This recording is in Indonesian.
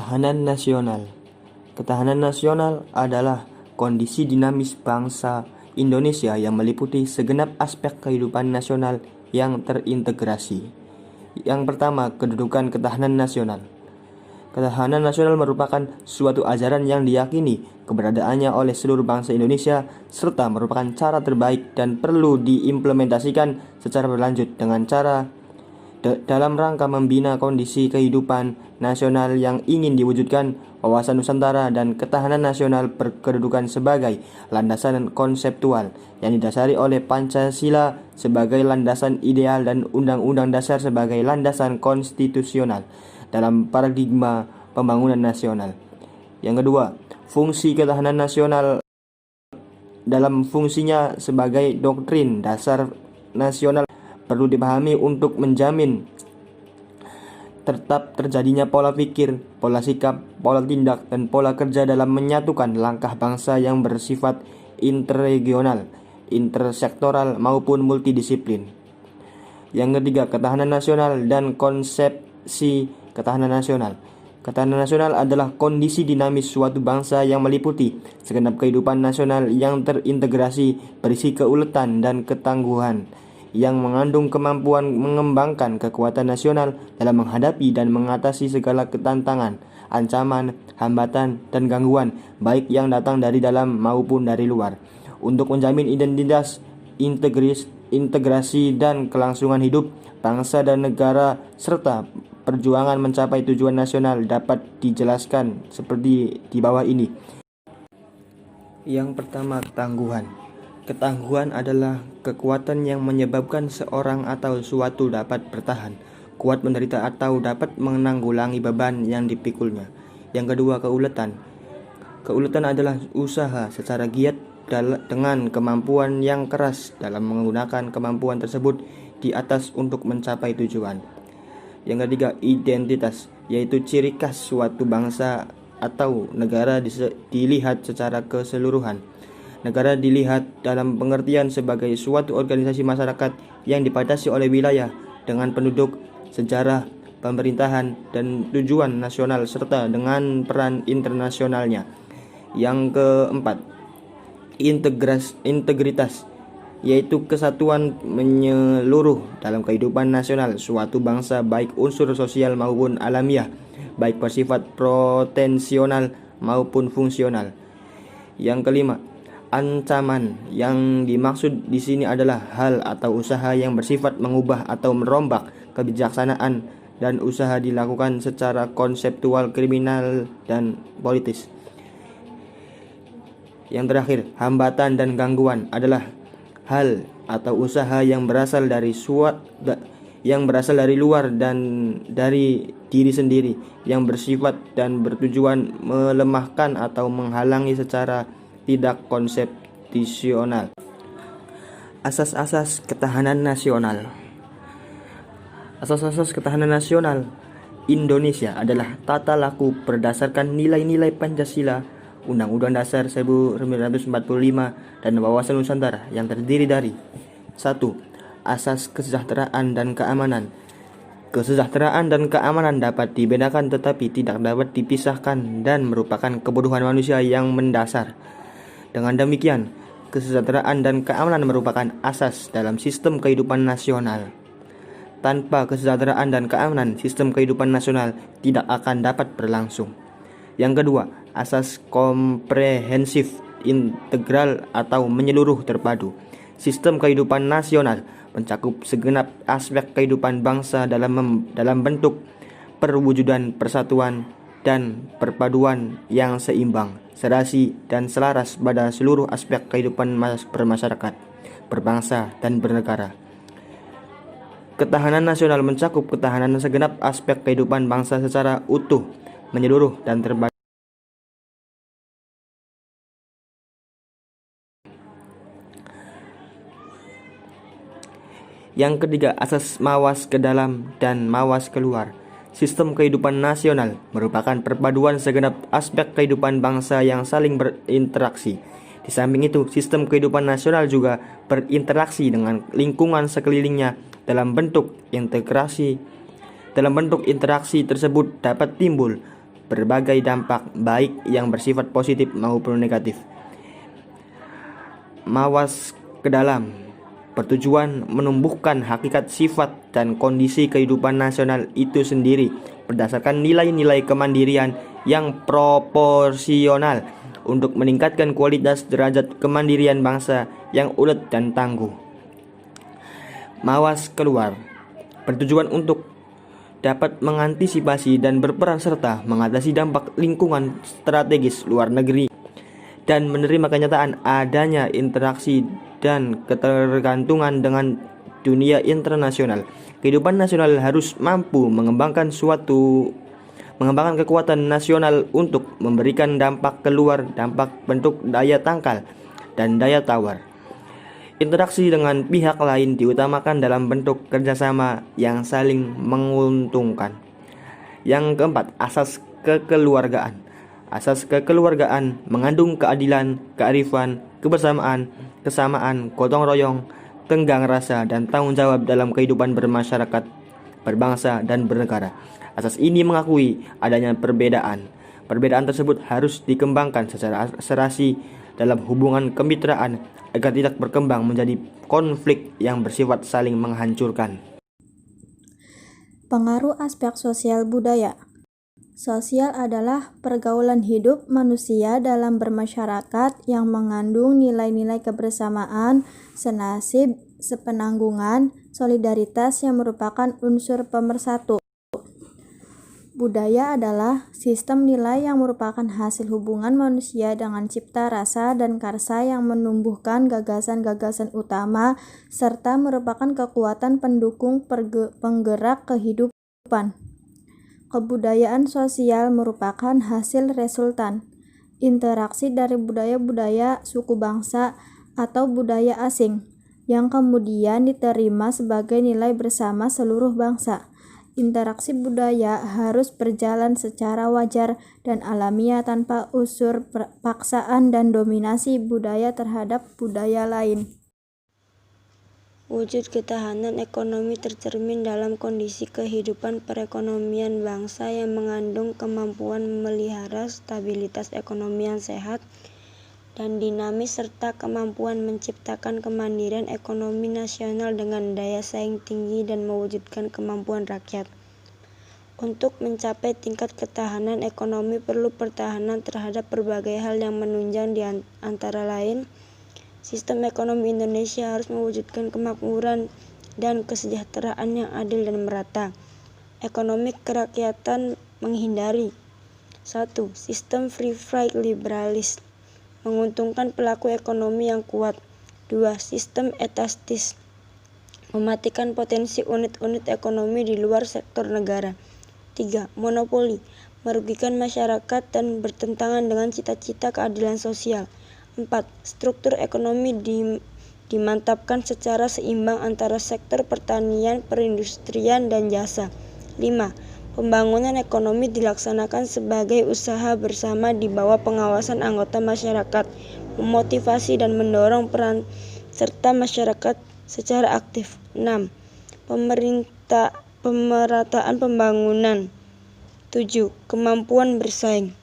Ketahanan nasional. Ketahanan nasional adalah kondisi dinamis bangsa Indonesia yang meliputi segenap aspek kehidupan nasional yang terintegrasi. Yang pertama, kedudukan ketahanan nasional. Ketahanan nasional merupakan suatu ajaran yang diyakini keberadaannya oleh seluruh bangsa Indonesia serta merupakan cara terbaik dan perlu diimplementasikan secara berlanjut dengan cara dalam rangka membina kondisi kehidupan nasional yang ingin diwujudkan. Wawasan Nusantara dan ketahanan nasional berkedudukan sebagai landasan konseptual yang didasari oleh Pancasila sebagai landasan ideal dan Undang-Undang Dasar sebagai landasan konstitusional dalam paradigma pembangunan nasional. Yang kedua, fungsi ketahanan nasional dalam fungsinya sebagai doktrin dasar nasional perlu dipahami untuk menjamin tetap terjadinya pola pikir, pola sikap, pola tindak, dan pola kerja dalam menyatukan langkah bangsa yang bersifat interregional, intersektoral, maupun multidisiplin. Yang ketiga, ketahanan nasional dan konsepsi ketahanan nasional. Ketahanan nasional adalah kondisi dinamis suatu bangsa yang meliputi segenap kehidupan nasional yang terintegrasi, berisi keuletan dan ketangguhan, yang mengandung kemampuan mengembangkan kekuatan nasional dalam menghadapi dan mengatasi segala tantangan, ancaman, hambatan, dan gangguan, baik yang datang dari dalam maupun dari luar, untuk menjamin identitas, integrasi, dan kelangsungan hidup bangsa dan negara, serta perjuangan mencapai tujuan nasional dapat dijelaskan seperti di bawah ini. Yang pertama, ketangguhan. Ketangguhan adalah kekuatan yang menyebabkan seorang atau suatu dapat bertahan, kuat menderita atau dapat menanggulangi beban yang dipikulnya. Yang kedua, keuletan. Keuletan adalah usaha secara giat dengan kemampuan yang keras dalam menggunakan kemampuan tersebut di atas untuk mencapai tujuan. Yang ketiga, identitas, yaitu ciri khas suatu bangsa atau negara dilihat secara keseluruhan. Negara dilihat dalam pengertian sebagai suatu organisasi masyarakat yang dibatasi oleh wilayah dengan penduduk, sejarah, pemerintahan, dan tujuan nasional serta dengan peran internasionalnya. Yang keempat, integritas, yaitu kesatuan menyeluruh dalam kehidupan nasional suatu bangsa baik unsur sosial maupun alamiah, baik bersifat potensional maupun fungsional. Yang kelima, ancaman. Yang dimaksud di sini adalah hal atau usaha yang bersifat mengubah atau merombak kebijaksanaan dan usaha dilakukan secara konseptual, kriminal, dan politis. Yang terakhir, hambatan dan gangguan adalah hal atau usaha yang berasal dari luar dan dari diri sendiri, yang bersifat dan bertujuan melemahkan atau menghalangi secara tidak konseptusional. Asas-asas ketahanan nasional. Asas-asas ketahanan nasional Indonesia adalah tata laku berdasarkan nilai-nilai Pancasila, Undang-Undang Dasar 1945, dan Wawasan Nusantara yang terdiri dari 1. Asas kesejahteraan dan keamanan. Kesejahteraan dan keamanan dapat dibedakan tetapi tidak dapat dipisahkan dan merupakan kebutuhan manusia yang mendasar. Dengan demikian, kesejahteraan dan keamanan merupakan asas dalam sistem kehidupan nasional. Tanpa kesejahteraan dan keamanan, sistem kehidupan nasional tidak akan dapat berlangsung. Yang kedua, asas komprehensif, integral atau menyeluruh terpadu. Sistem kehidupan nasional mencakup segenap aspek kehidupan bangsa dalam bentuk perwujudan persatuan dan perpaduan yang seimbang, serasi, dan selaras pada seluruh aspek kehidupan bermasyarakat, berbangsa, dan bernegara. Ketahanan nasional mencakup ketahanan segenap aspek kehidupan bangsa secara utuh, menyeluruh, dan terpadu. Yang ketiga, asas mawas ke dalam dan mawas keluar. Sistem kehidupan nasional merupakan perpaduan segenap aspek kehidupan bangsa yang saling berinteraksi. Di samping itu, sistem kehidupan nasional juga berinteraksi dengan lingkungan sekelilingnya dalam bentuk integrasi. Dalam bentuk interaksi tersebut dapat timbul berbagai dampak baik yang bersifat positif maupun negatif. Mawas ke dalam bertujuan menumbuhkan hakikat sifat dan kondisi kehidupan nasional itu sendiri berdasarkan nilai-nilai kemandirian yang proporsional untuk meningkatkan kualitas derajat kemandirian bangsa yang ulet dan tangguh. Mawas keluar bertujuan untuk dapat mengantisipasi dan berperan serta mengatasi dampak lingkungan strategis luar negeri dan menerima kenyataan adanya interaksi dan ketergantungan dengan dunia internasional. Kehidupan nasional harus mampu mengembangkan kekuatan nasional untuk memberikan dampak keluar, dampak bentuk daya tangkal dan daya tawar. Interaksi dengan pihak lain diutamakan dalam bentuk kerjasama yang saling menguntungkan. Yang keempat, asas kekeluargaan. Asas kekeluargaan mengandung keadilan, kearifan, kebersamaan, kesamaan, gotong royong, tenggang rasa, dan tanggung jawab dalam kehidupan bermasyarakat, berbangsa, dan bernegara. Asas ini mengakui adanya perbedaan. Perbedaan tersebut harus dikembangkan secara serasi dalam hubungan kemitraan agar tidak berkembang menjadi konflik yang bersifat saling menghancurkan. Pengaruh aspek sosial budaya. Sosial adalah pergaulan hidup manusia dalam bermasyarakat yang mengandung nilai-nilai kebersamaan, senasib, sepenanggungan, solidaritas yang merupakan unsur pemersatu. Budaya adalah sistem nilai yang merupakan hasil hubungan manusia dengan cipta rasa dan karsa yang menumbuhkan gagasan-gagasan utama serta merupakan kekuatan pendukung penggerak kehidupan. Kebudayaan sosial merupakan hasil resultan interaksi dari budaya-budaya suku bangsa atau budaya asing yang kemudian diterima sebagai nilai bersama seluruh bangsa. Interaksi budaya harus berjalan secara wajar dan alamiah tanpa unsur paksaan dan dominasi budaya terhadap budaya lain. Wujud ketahanan ekonomi tercermin dalam kondisi kehidupan perekonomian bangsa yang mengandung kemampuan memelihara stabilitas ekonomi yang sehat dan dinamis serta kemampuan menciptakan kemandirian ekonomi nasional dengan daya saing tinggi dan mewujudkan kemampuan rakyat. Untuk mencapai tingkat ketahanan ekonomi perlu pertahanan terhadap berbagai hal yang menunjang di antara lain sistem ekonomi Indonesia harus mewujudkan kemakmuran dan kesejahteraan yang adil dan merata. Ekonomi kerakyatan menghindari 1. Sistem free trade liberalis menguntungkan pelaku ekonomi yang kuat. 2. Sistem etastis mematikan potensi unit-unit ekonomi di luar sektor negara. 3. Monopoli merugikan masyarakat dan bertentangan dengan cita-cita keadilan sosial. 4. Struktur ekonomi dimantapkan secara seimbang antara sektor pertanian, perindustrian, dan jasa. 5. Pembangunan ekonomi dilaksanakan sebagai usaha bersama di bawah pengawasan anggota masyarakat, memotivasi dan mendorong peran serta masyarakat secara aktif. 6. Pemerataan pembangunan. 7. Kemampuan bersaing.